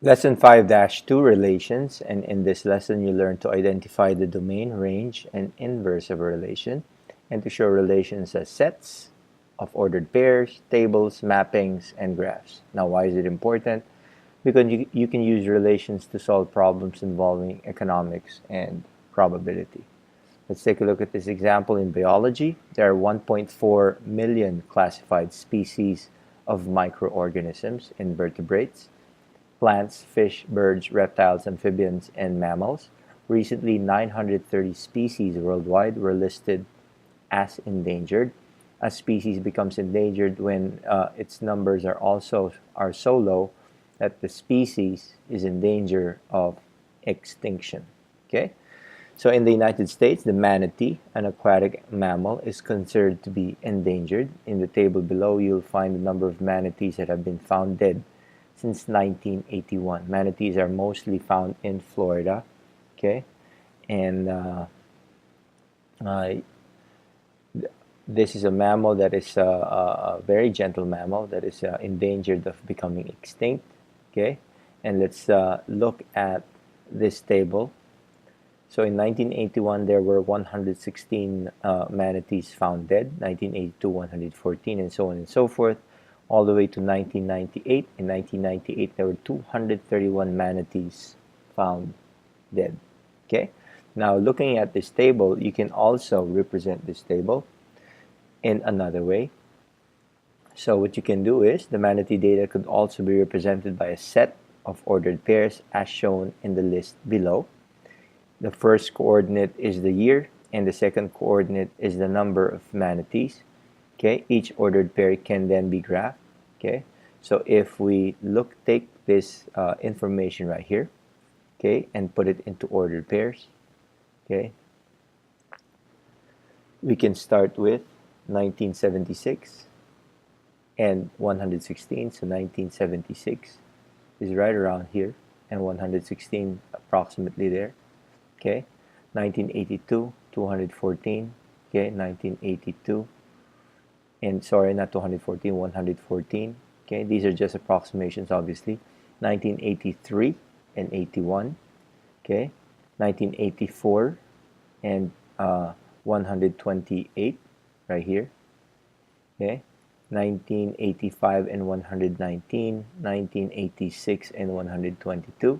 Lesson 5-2 Relations, and in this lesson you learn to identify the domain, range, and inverse of a relation, and to show relations as sets of ordered pairs, tables, mappings, and graphs. Now, why is it important? Because you can use relations to solve problems involving economics and probability. Let's take a look at this example in biology. There are 1.4 million classified species of microorganisms, invertebrates, plants, fish, birds, reptiles, amphibians, and mammals. Recently, 930 species worldwide were listed as endangered. A species becomes endangered when its numbers are so low that the species is in danger of extinction. Okay, so in the United States, the manatee, an aquatic mammal, is considered to be endangered. In the table below, you'll find the number of manatees that have been found dead since 1981. Manatees are mostly found in Florida, okay, and uh, this is a mammal that is a very gentle mammal that is endangered of becoming extinct, okay. And let's look at this table. So in 1981, there were 116 manatees found dead, 1982, 114, and so on and so forth, all the way to 1998. In 1998, there were 231 manatees found dead. Okay? Now, looking at this table, you can also represent this table in another way. So what you can do is the manatee data could also be represented by a set of ordered pairs as shown in the list below. The first coordinate is the year, and the second coordinate is the number of manatees. Okay, each ordered pair can then be graphed. Okay, so if we take this information right here, okay, and put it into ordered pairs, okay, we can start with 1976 and 116. So 1976 is right around here, and 116 approximately there. Okay, 1982, 214, okay, 1982, and sorry, not 214, 114, okay, these are just approximations, obviously. 1983 and 81, okay, 1984 and 128, right here, okay, 1985 and 119, 1986 and 122,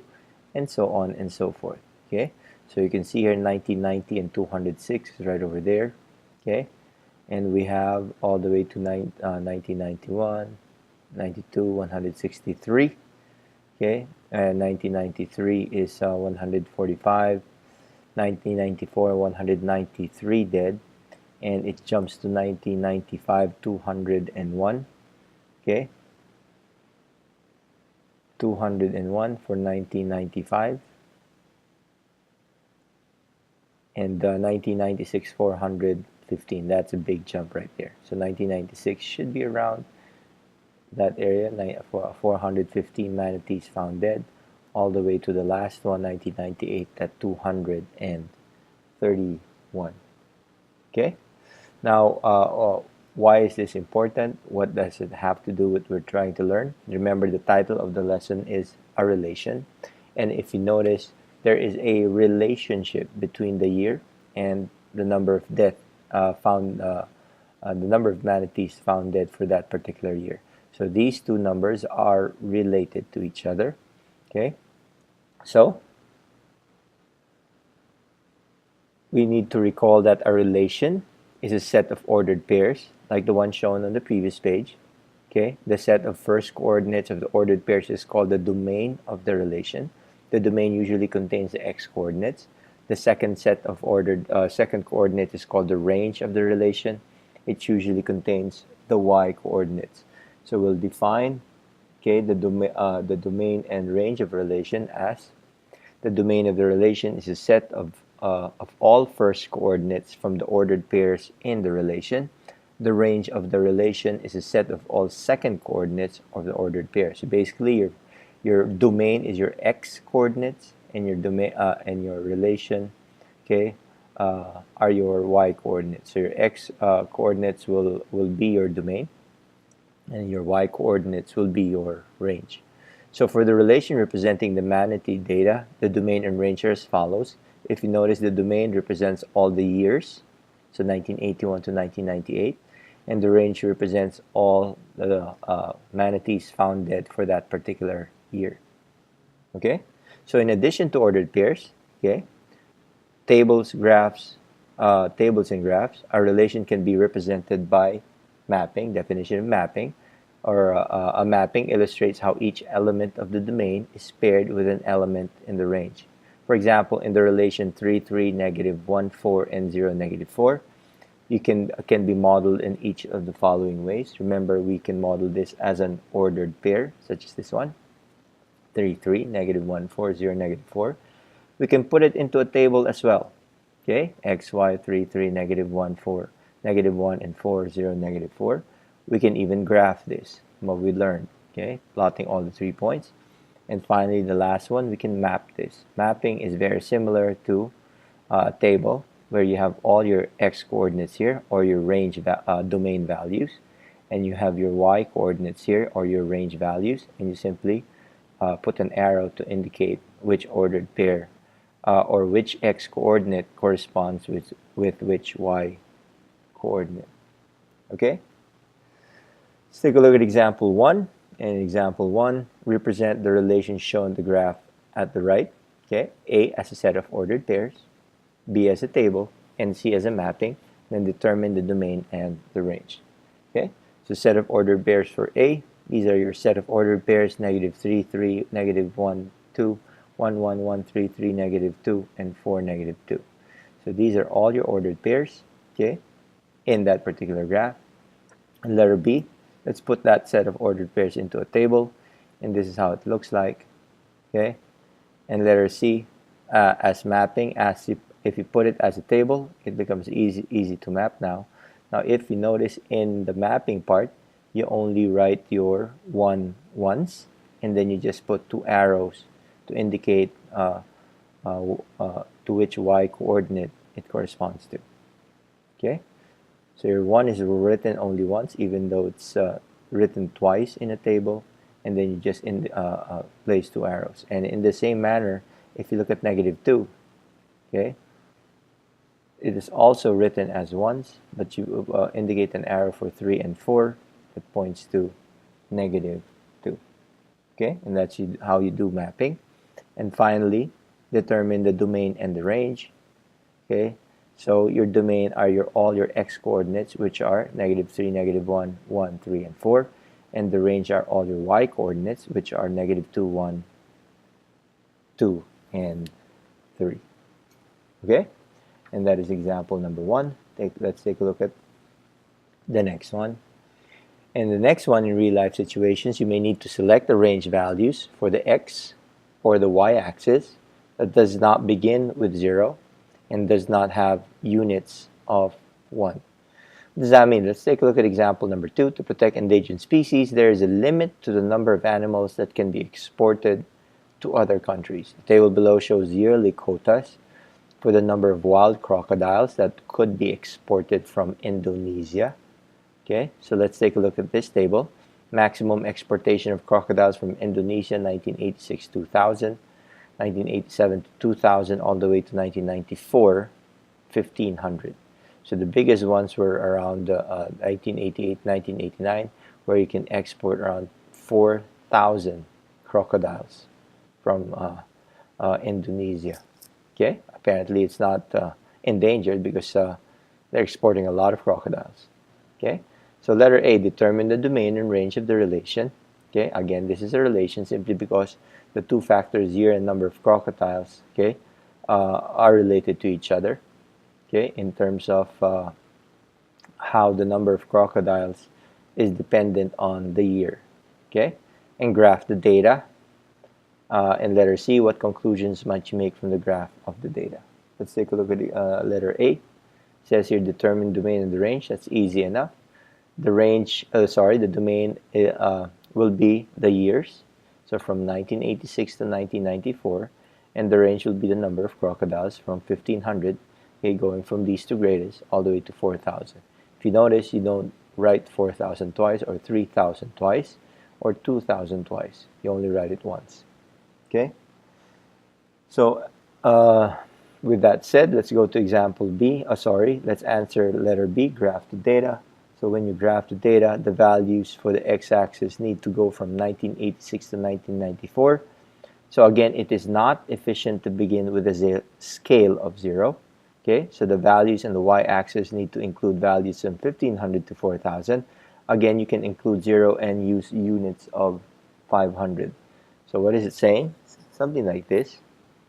and so on and so forth, okay. So you can see here 1990 and 206 is right over there, okay, and we have all the way to 1991, 92, 163, okay, and 1993 is 145, 1994, 193 dead, and it jumps to 1995, 201, okay, 201 for 1995, and 1996, 415. That's a big jump right there. So 1996 should be around that area, 415 manatees found dead, all the way to the last one, 1998, at 231. Okay? Now, why is this important? What does it have to do with what we're trying to learn? Remember, the title of the lesson is A Relation. And if you notice, there is a relationship between the year and the number of death the number of manatees found dead for that particular year. So these two numbers are related to each other. Okay, so we need to recall that a relation is a set of ordered pairs, like the one shown on the previous page. Okay, the set of first coordinates of the ordered pairs is called the domain of the relation. The domain usually contains the x coordinates. The second set of ordered second coordinate is called the range of the relation. It usually contains the y coordinates. So we'll define, okay, the domain and range of relation as the domain of the relation is a set of all first coordinates from the ordered pairs in the relation. The range of the relation is a set of all second coordinates of the ordered pair. So basically, your domain is your x coordinates, and your domain and your relation, okay, are your y coordinates. So your x coordinates will be your domain, and your y coordinates will be your range. So for the relation representing the manatee data, the domain and range are as follows. If you notice, the domain represents all the years, so 1981 to 1998, and the range represents all the manatees found dead for that particular year. Okay, so in addition to ordered pairs, okay, tables, graphs, tables and graphs, our relation can be represented by mapping. Definition of mapping, or a mapping illustrates how each element of the domain is paired with an element in the range. For example, in the relation 3, 3, negative 1, 4, and 0, negative 4, you can be modeled in each of the following ways. Remember, we can model this as an ordered pair, such as this one, 3, 3, negative 1, 4, 0, negative 4. We can put it into a table as well. Okay, x, y, 3, 3, negative 1, 4, negative 1, and 4, 0, negative 4. We can even graph this, what we learned, okay, plotting all the 3 points. And finally, the last one, we can map this. Mapping is very similar to a table where you have all your x coordinates here, or your range domain values, and you have your y coordinates here, or your range values, and you simply put an arrow to indicate which ordered pair or which x coordinate corresponds with which y coordinate. Okay? Let's take a look at example 1. And example 1, represent the relation shown in the graph at the right. Okay? A as a set of ordered pairs, B as a table, and C as a mapping. Then determine the domain and the range. Okay? So set of ordered pairs for A. These are your set of ordered pairs, negative 3, 3, negative 1, 2, 1, 1, 1, 3, 3, negative 2, and 4, negative 2. So these are all your ordered pairs, okay, in that particular graph. And letter B, let's put that set of ordered pairs into a table, and this is how it looks like, okay. And letter C, as mapping, if you put it as a table, it becomes easy to map now. Now, if you notice in the mapping part, you only write your 1 once, and then you just put 2 arrows to indicate to which y coordinate it corresponds to. Okay, so your 1 is written only once, even though it's written twice in a table, and then you just place 2 arrows. And in the same manner, if you look at negative 2, okay, it is also written as once, but you indicate an arrow for 3 and 4 that points to negative 2. Okay, and that's how you do mapping. And finally, determine the domain and the range. Okay, so your domain are all your x coordinates, which are negative 3, negative 1, 1, 3, and 4. And the range are all your y coordinates, which are negative 2, 1, 2, and 3. Okay, and that is example number 1. Let's take a look at the next one. And the next one, in real life situations, you may need to select the range values for the x or the y-axis that does not begin with 0 and does not have units of 1. What does that mean? Let's take a look at example number 2. To protect endangered species, there is a limit to the number of animals that can be exported to other countries. The table below shows yearly quotas for the number of wild crocodiles that could be exported from Indonesia. Okay, so let's take a look at this table. Maximum exportation of crocodiles from Indonesia, 1986-2000, 1987-2000, all the way to 1994, 1,500. So the biggest ones were around 1988, 1989, where you can export around 4,000 crocodiles from Indonesia. Okay, apparently it's not endangered because they're exporting a lot of crocodiles. Okay, so letter A, determine the domain and range of the relation. Okay, again, this is a relation simply because the 2 factors, year and number of crocodiles, okay, are related to each other. Okay, in terms of how the number of crocodiles is dependent on the year. Okay, and graph the data. And letter C, what conclusions might you make from the graph of the data? Let's take a look at letter A. It says here, determine domain and the range. That's easy enough. The range, the domain will be the years. So from 1986 to 1994, and the range will be the number of crocodiles from 1,500, okay, going from these 2 greatest all the way to 4,000. If you notice, you don't write 4,000 twice or 3,000 twice. or 2,000 twice. You only write it once. Okay? So, with that said, let's go to example B. Let's answer letter B, graph the data. So when you graph the data, the values for the x-axis need to go from 1986 to 1994. So again, it is not efficient to begin with a scale of 0. Okay, so the values in the y-axis need to include values from 1500 to 4000. Again, you can include 0 and use units of 500. So what is it saying? Something like this.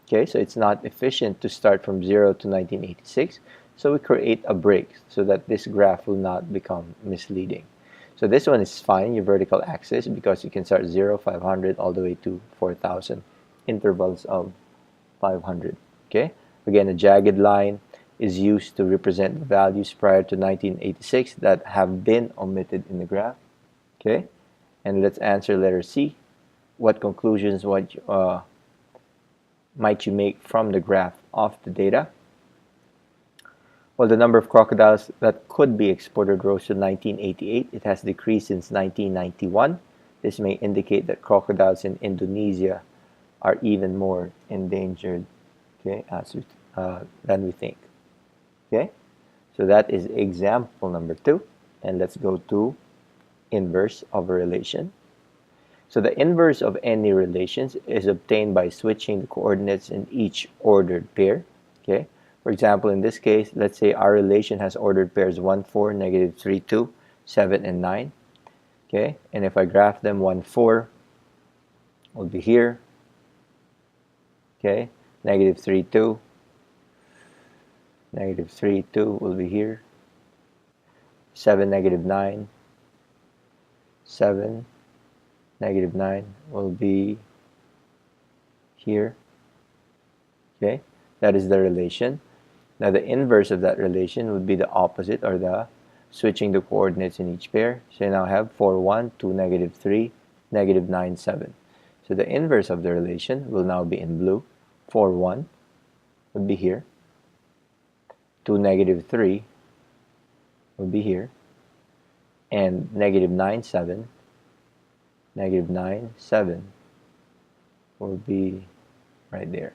Okay, so it's not efficient to start from 0 to 1986. So we create a break so that this graph will not become misleading. So this one is fine, your vertical axis, because you can start 0, 500, all the way to 4,000, intervals of 500. Okay, again, a jagged line is used to represent the values prior to 1986 that have been omitted in the graph. Okay, and let's answer letter C. What conclusions might you make from the graph of the data? Well, the number of crocodiles that could be exported rose to 1988. It has decreased since 1991. This may indicate that crocodiles in Indonesia are even more endangered, okay, than we think. Okay, so that is example number 2. And let's go to inverse of a relation. So the inverse of any relations is obtained by switching the coordinates in each ordered pair. Okay. For example, in this case, let's say our relation has ordered pairs 1, 4, negative 3, 2, 7, and 9. Okay, and if I graph them, 1, 4 will be here. Okay, negative 3, 2. Negative 3, 2 will be here. 7, negative 9. 7, negative 9 will be here. Okay, that is the relation. Now the inverse of that relation would be the opposite, or the switching the coordinates in each pair. So you now have 4, 1, 2, negative 3, negative 9, 7. So the inverse of the relation will now be in blue. 4, 1 would be here. 2, negative 3 would be here. And negative 9, 7, negative 9, 7 will be right there.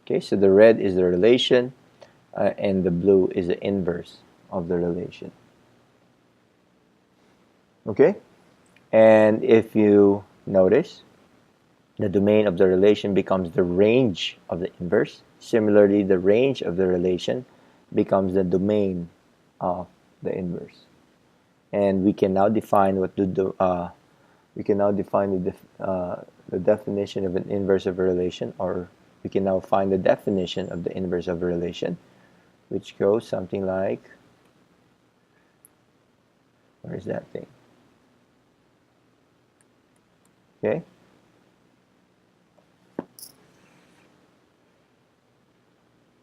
Okay, so the red is the relation, and the blue is the inverse of the relation. Okay, and if you notice, the domain of the relation becomes the range of the inverse. Similarly, the range of the relation becomes the domain of the inverse. And we can now define the definition of an inverse of a relation, or we can now find the definition of the inverse of a relation, which goes something like, where is that thing? Okay.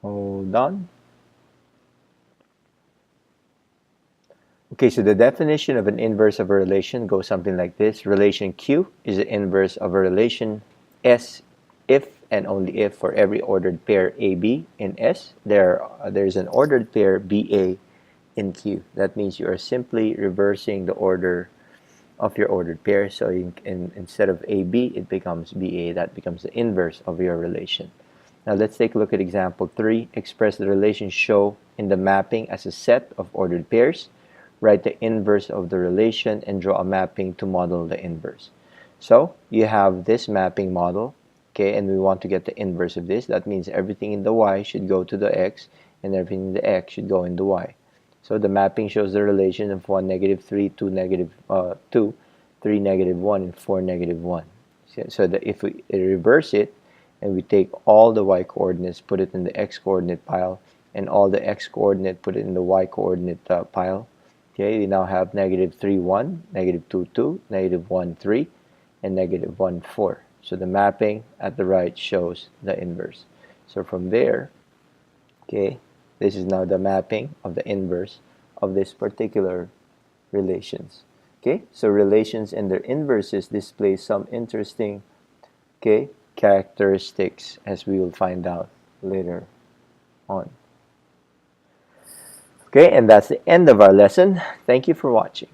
Hold on. Okay, so the definition of an inverse of a relation goes something like this. Relation Q is the inverse of a relation S if and only if for every ordered pair AB in S, there's an ordered pair BA in Q. That means you are simply reversing the order of your ordered pair. So instead of AB, it becomes BA. That becomes the inverse of your relation. Now let's take a look at example 3. Express the relation shown in the mapping as a set of ordered pairs. Write the inverse of the relation and draw a mapping to model the inverse. So you have this mapping model, okay, and we want to get the inverse of this. That means everything in the y should go to the x, and everything in the x should go in the y. So the mapping shows the relation of 1, negative 3, 2, negative 2, 3, negative 1, and 4, negative 1. So that if we reverse it, and we take all the y coordinates, put it in the x coordinate pile, and all the x coordinate, put it in the y coordinate pile. Okay, we now have negative 3, 1, negative 2, 2, negative 1, 3, and negative 1, 4. So the mapping at the right shows the inverse. So from there, okay, this is now the mapping of the inverse of this particular relations. Okay, so relations and their inverses display some interesting, okay, characteristics, as we will find out later on. Okay, and that's the end of our lesson. Thank you for watching.